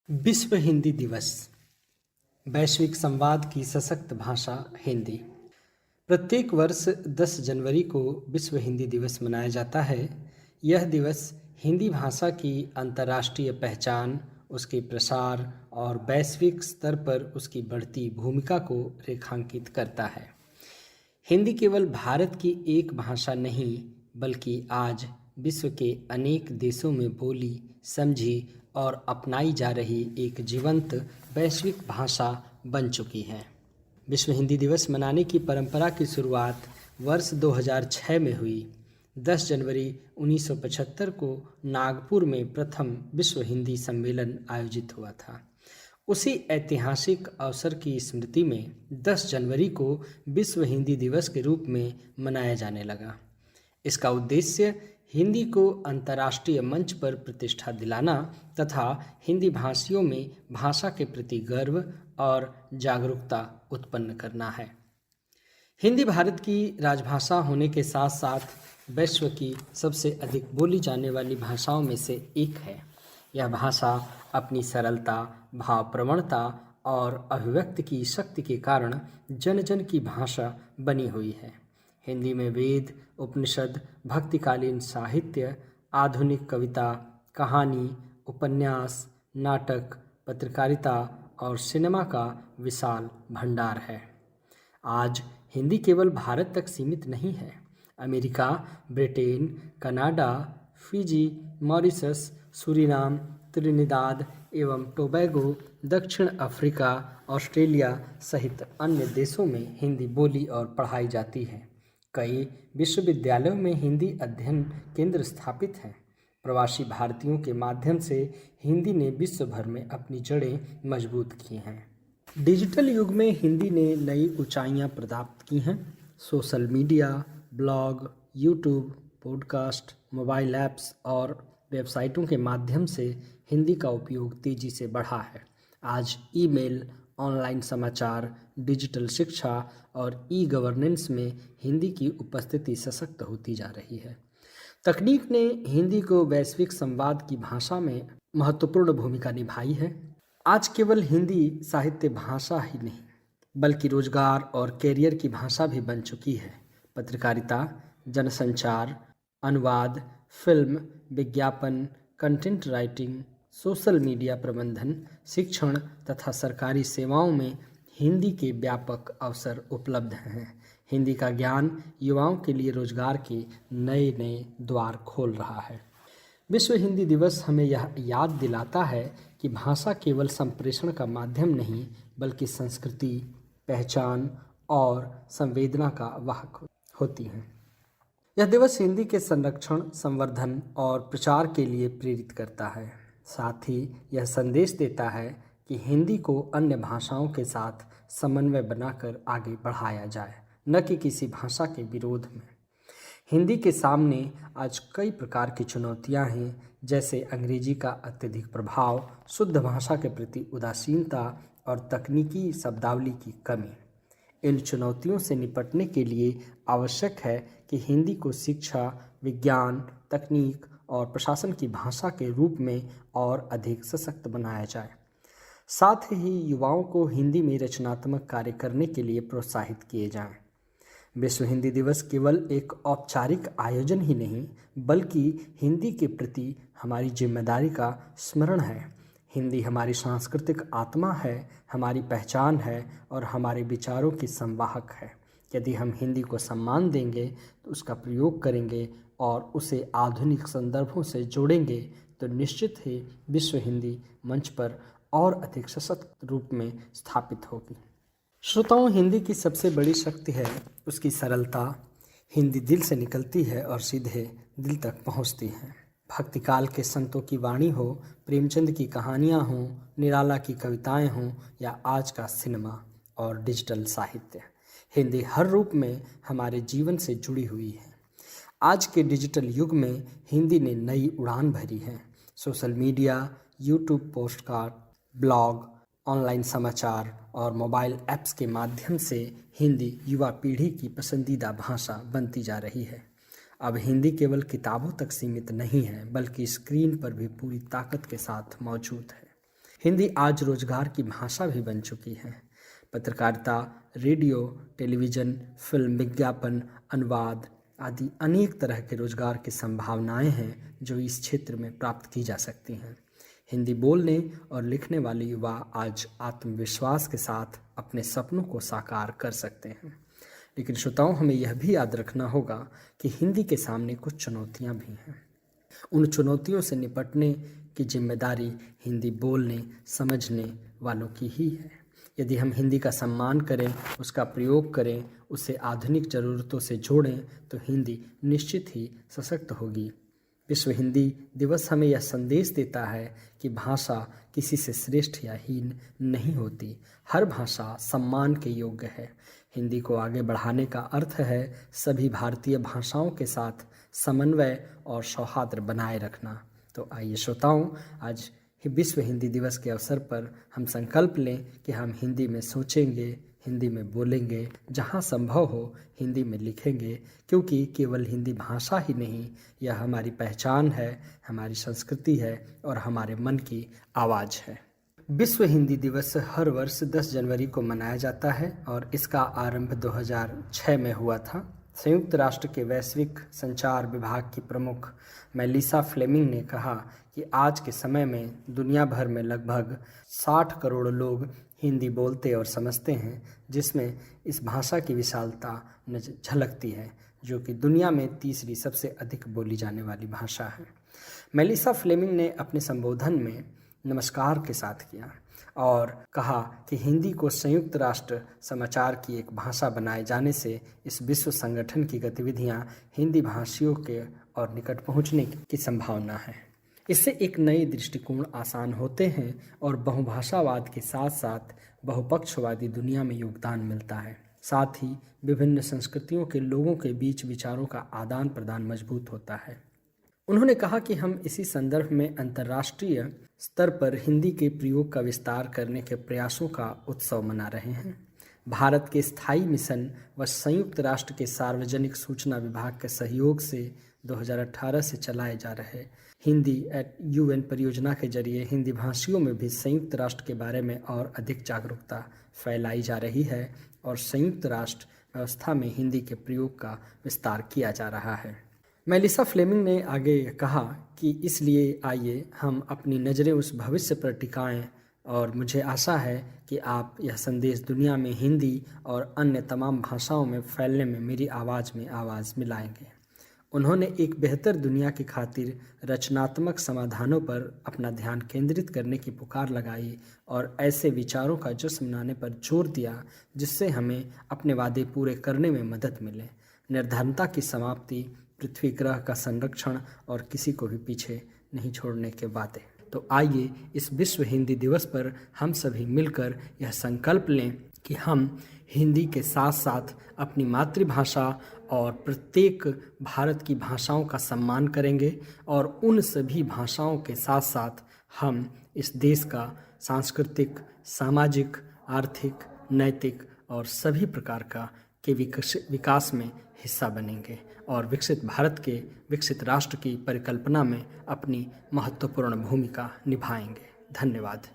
विश्व हिंदी दिवस। वैश्विक संवाद की सशक्त भाषा हिंदी। प्रत्येक वर्ष 10 जनवरी को विश्व हिंदी दिवस मनाया जाता है। यह दिवस हिंदी भाषा की अंतर्राष्ट्रीय पहचान, उसके प्रसार और वैश्विक स्तर पर उसकी बढ़ती भूमिका को रेखांकित करता है। हिंदी केवल भारत की एक भाषा नहीं, बल्कि आज विश्व के अनेक देशों में बोली, समझी और अपनाई जा रही एक जीवंत वैश्विक भाषा बन चुकी है। विश्व हिंदी दिवस मनाने की परंपरा की शुरुआत वर्ष 2006 में हुई। 10 जनवरी 1975 को नागपुर में प्रथम विश्व हिंदी सम्मेलन आयोजित हुआ था। उसी ऐतिहासिक अवसर की स्मृति में 10 जनवरी को विश्व हिंदी दिवस के रूप में मनाया जाने लगा। इसका उद्देश्य हिंदी को अंतर्राष्ट्रीय मंच पर प्रतिष्ठा दिलाना तथा हिंदी भाषियों में भाषा के प्रति गर्व और जागरूकता उत्पन्न करना है। हिंदी भारत की राजभाषा होने के साथ साथ विश्व की सबसे अधिक बोली जाने वाली भाषाओं में से एक है। यह भाषा अपनी सरलता, भावप्रवणता और अभिव्यक्ति की शक्ति के कारण जन जन की भाषा बनी हुई है। हिंदी में वेद, उपनिषद, भक्तिकालीन साहित्य, आधुनिक कविता, कहानी, उपन्यास, नाटक, पत्रकारिता और सिनेमा का विशाल भंडार है। आज हिंदी केवल भारत तक सीमित नहीं है। America, Britain, Canada, Fiji, Mauritius, Suriname, Trinidad एवं टोबैगो, दक्षिण अफ्रीका, ऑस्ट्रेलिया सहित अन्य देशों में हिंदी बोली और पढ़ाई जाती है। कई विश्वविद्यालयों में हिंदी अध्ययन केंद्र स्थापित हैं। प्रवासी भारतीयों के माध्यम से हिंदी ने विश्व भर में अपनी जड़ें मजबूत की हैं। डिजिटल युग में हिंदी ने नई ऊंचाइयां प्राप्त की हैं। Social media, blog, YouTube, podcast, mobile apps और वेबसाइटों के माध्यम से हिंदी का उपयोग तेजी से बढ़ा है। आज ईमेल, ऑनलाइन समाचार, डिजिटल शिक्षा और ई गवर्नेंस में हिंदी की उपस्थिति सशक्त होती जा रही है। तकनीक ने हिंदी को वैश्विक संवाद की भाषा में महत्वपूर्ण भूमिका निभाई है। आज केवल हिंदी साहित्य भाषा ही नहीं, बल्कि रोजगार और कैरियर की भाषा भी बन चुकी है। पत्रकारिता, जनसंचार, अनुवाद, फिल्म, विज्ञापन, कंटेंट राइटिंग, सोशल मीडिया प्रबंधन, शिक्षण तथा सरकारी सेवाओं में हिंदी के व्यापक अवसर उपलब्ध हैं। हिंदी का ज्ञान युवाओं के लिए रोजगार के नए नए द्वार खोल रहा है। विश्व हिंदी दिवस हमें यह याद दिलाता है कि भाषा केवल संप्रेषण का माध्यम नहीं, बल्कि संस्कृति, पहचान और संवेदना का वाहक होती है। यह दिवस हिंदी के संरक्षण, संवर्धन और प्रचार के लिए प्रेरित करता है। साथ ही यह संदेश देता है कि हिंदी को अन्य भाषाओं के साथ समन्वय बनाकर आगे बढ़ाया जाए, न कि किसी भाषा के विरोध में। हिंदी के सामने आज कई प्रकार की चुनौतियां हैं, जैसे अंग्रेजी का अत्यधिक प्रभाव, शुद्ध भाषा के प्रति उदासीनता और तकनीकी शब्दावली की कमी। इन चुनौतियों से निपटने के लिए आवश्यक है कि हिंदी को शिक्षा, विज्ञान, तकनीक और प्रशासन की भाषा के रूप में और अधिक सशक्त बनाया जाए। साथ ही युवाओं को हिंदी में रचनात्मक कार्य करने के लिए प्रोत्साहित किए जाएं। विश्व हिंदी दिवस केवल एक औपचारिक आयोजन ही नहीं, बल्कि हिंदी के प्रति हमारी जिम्मेदारी का स्मरण है। हिंदी हमारी सांस्कृतिक आत्मा है, हमारी पहचान है और हमारे विचारों की संवाहक है। यदि हम हिंदी को सम्मान देंगे, तो उसका प्रयोग करेंगे और उसे आधुनिक संदर्भों से जोड़ेंगे, तो निश्चित ही विश्व हिंदी मंच पर और अधिक सशक्त रूप में स्थापित होगी। श्रोताओं, हिंदी की सबसे बड़ी शक्ति है उसकी सरलता। हिंदी दिल से निकलती है और सीधे दिल तक पहुंचती है। भक्तिकाल के संतों की वाणी हो, प्रेमचंद की कहानियाँ हों, निराला की कविताएं हों या आज का सिनेमा और डिजिटल साहित्य, हिंदी हर रूप में हमारे जीवन से जुड़ी हुई है। आज के डिजिटल युग में हिंदी ने नई उड़ान भरी है। Social media, YouTube, podcast, blog, online समाचार और मोबाइल ऐप्स के माध्यम से हिंदी युवा पीढ़ी की पसंदीदा भाषा बनती जा रही है। अब हिंदी केवल किताबों तक सीमित नहीं है, बल्कि स्क्रीन पर भी पूरी ताकत के साथ मौजूद है। हिंदी आज रोजगार की भाषा भी बन चुकी है। पत्रकारिता, रेडियो, टेलीविज़न, फिल्म, विज्ञापन, अनुवाद आदि अनेक तरह के रोजगार की संभावनाएं हैं जो इस क्षेत्र में प्राप्त की जा सकती हैं। हिंदी बोलने और लिखने वाले युवा आज आत्मविश्वास के साथ अपने सपनों को साकार कर सकते हैं। लेकिन श्रोताओं, हमें यह भी याद रखना होगा कि हिंदी के सामने कुछ चुनौतियां भी हैं। उन चुनौतियों से निपटने की जिम्मेदारी हिंदी बोलने, समझने वालों की ही है। यदि हम हिंदी का सम्मान करें, उसका प्रयोग करें, उसे आधुनिक ज़रूरतों से जोड़ें, तो हिंदी निश्चित ही सशक्त होगी। विश्व हिंदी दिवस हमें यह संदेश देता है कि भाषा किसी से श्रेष्ठ या हीन नहीं होती। हर भाषा सम्मान के योग्य है। हिंदी को आगे बढ़ाने का अर्थ है सभी भारतीय भाषाओं के साथ समन्वय और सौहार्द बनाए रखना। तो आइए श्रोताओं, आज विश्व हिंदी दिवस के अवसर पर हम संकल्प लें कि हम हिंदी में सोचेंगे, हिंदी में बोलेंगे, जहाँ संभव हो हिंदी में लिखेंगे, क्योंकि केवल हिंदी भाषा ही नहीं, यह हमारी पहचान है, हमारी संस्कृति है और हमारे मन की आवाज़ है। विश्व हिंदी दिवस हर वर्ष 10 जनवरी को मनाया जाता है और इसका आरंभ 2006 में हुआ था। संयुक्त राष्ट्र के वैश्विक संचार विभाग की प्रमुख मेलिसा फ्लेमिंग ने कहा कि आज के समय में दुनिया भर में लगभग 60 करोड़ लोग हिंदी बोलते और समझते हैं, जिसमें इस भाषा की विशालता झलकती है, जो कि दुनिया में तीसरी सबसे अधिक बोली जाने वाली भाषा है। मेलिसा फ्लेमिंग ने अपने संबोधन में नमस्कार के साथ किया और कहा कि हिंदी को संयुक्त राष्ट्र समाचार की एक भाषा बनाए जाने से इस विश्व संगठन की गतिविधियां हिंदी भाषियों के और निकट पहुंचने की संभावना है। इससे एक नए दृष्टिकोण आसान होते हैं और बहुभाषावाद के साथ साथ बहुपक्षवादी दुनिया में योगदान मिलता है। साथ ही विभिन्न संस्कृतियों के लोगों के बीच विचारों का आदान प्रदान मजबूत होता है। उन्होंने कहा कि हम इसी संदर्भ में अंतर्राष्ट्रीय स्तर पर हिंदी के प्रयोग का विस्तार करने के प्रयासों का उत्सव मना रहे हैं। भारत के स्थायी मिशन व संयुक्त राष्ट्र के सार्वजनिक सूचना विभाग के सहयोग से 2018 से चलाए जा रहे हिंदी एट UN परियोजना के जरिए हिंदी भाषियों में भी संयुक्त राष्ट्र के बारे में और अधिक जागरूकता फैलाई जा रही है और संयुक्त राष्ट्र व्यवस्था में हिंदी के प्रयोग का विस्तार किया जा रहा है। मेलिसा फ्लेमिंग ने आगे कहा कि इसलिए आइए हम अपनी नज़रें उस भविष्य पर टिकाएं और मुझे आशा है कि आप यह संदेश दुनिया में हिंदी और अन्य तमाम भाषाओं में फैलने में मेरी आवाज़ में आवाज़ मिलाएंगे। उन्होंने एक बेहतर दुनिया की खातिर रचनात्मक समाधानों पर अपना ध्यान केंद्रित करने की पुकार लगाई और ऐसे विचारों का जश्न मनाने पर जोर दिया जिससे हमें अपने वादे पूरे करने में मदद मिले। निर्धनता की समाप्ति, पृथ्वी ग्रह का संरक्षण और किसी को भी पीछे नहीं छोड़ने के वादे। तो आइए इस विश्व हिंदी दिवस पर हम सभी मिलकर यह संकल्प लें कि हम हिंदी के साथ साथ अपनी मातृभाषा और प्रत्येक भारत की भाषाओं का सम्मान करेंगे और उन सभी भाषाओं के साथ साथ हम इस देश का सांस्कृतिक, सामाजिक, आर्थिक, नैतिक और सभी प्रकार का के विकास में हिस्सा बनेंगे और विकसित भारत के विकसित राष्ट्र की परिकल्पना में अपनी महत्वपूर्ण भूमिका निभाएंगे। धन्यवाद।